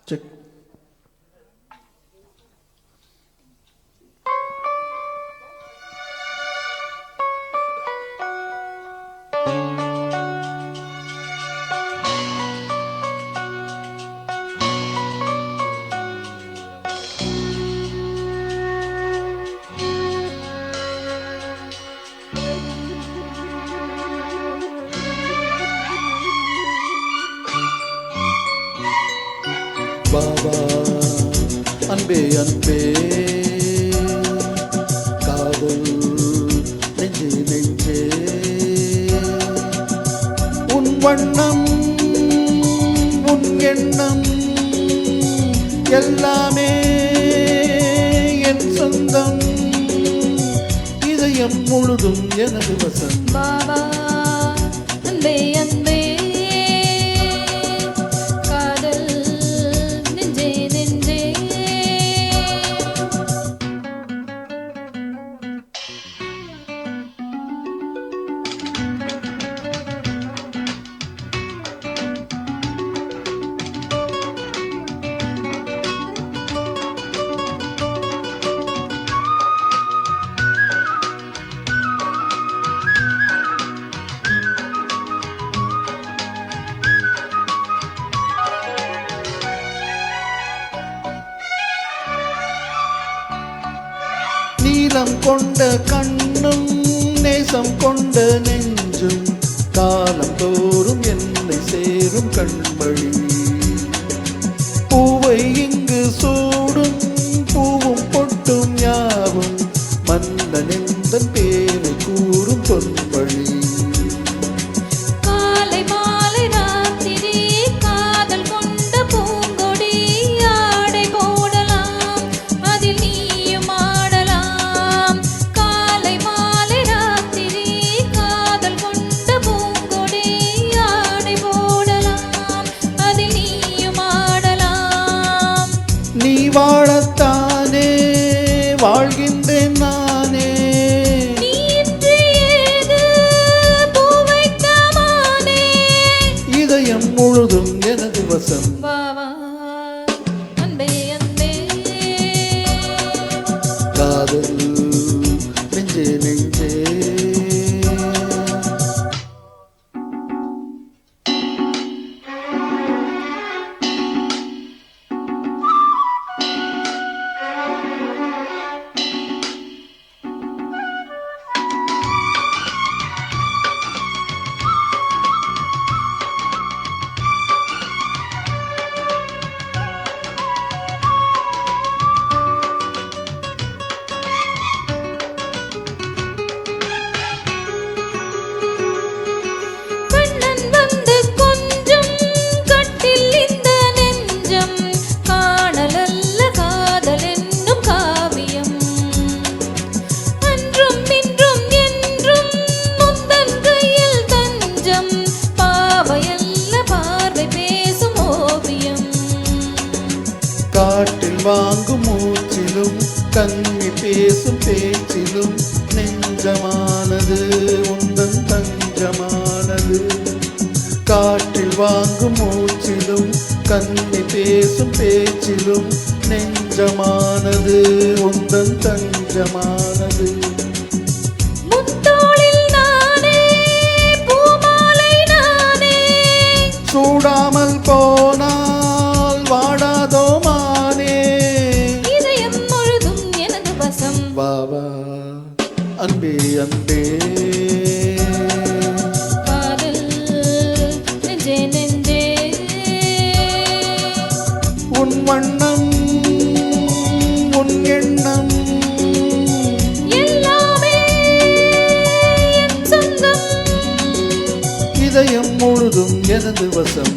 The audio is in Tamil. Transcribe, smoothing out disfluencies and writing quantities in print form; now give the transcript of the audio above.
செக். பாபா அன்பே அன்பே காதல் நெஞ்சே நெஞ்சே உன் வண்ணம் உன் எண்ணம் எல்லாமே என் சொந்தம் இதயம் முழுதும் எனது வசம். பாபா அன்பே அன்பே நீலம் கொண்ட கண்ணும் நேசம் கொண்ட நெஞ்சும் காலம் தோறும் என்னை சேரும் கண்மொழி பூவை இங்கு சூடும் பூவும் பொட்டும் யாவும் மன்னன் எந்தன் பேரை கூறும் பொன்மொழி. நீ வாழத்தானே வாழ்கின்றேன் நானே இதயம் முழுதும் எனது வசம். காதல் நெஞ்சே நெஞ்சே காட்டில் வாங்கும் மூச்சிலும் கண்ணி பேசும் பேச்சிலும் நெஞ்சமானது உந்தன் தஞ்சமானது. காட்டில் வாங்கும் மூச்சிலும் கண்ணி பேசும் பேச்சிலும் நெஞ்சமானது உந்தன் தஞ்சமானது. சூடாமல் போனால் வாடாதோ மானே இதயம் முழுதும் எனது வசம். பாபா அன்பே அன்பே காதல் நெஞ்சே நெஞ்சே உன் வண்ணம் உன் எண்ணம் எல்லாமே என் சொந்தம் இதயம் முழுதும் எனது வசம்.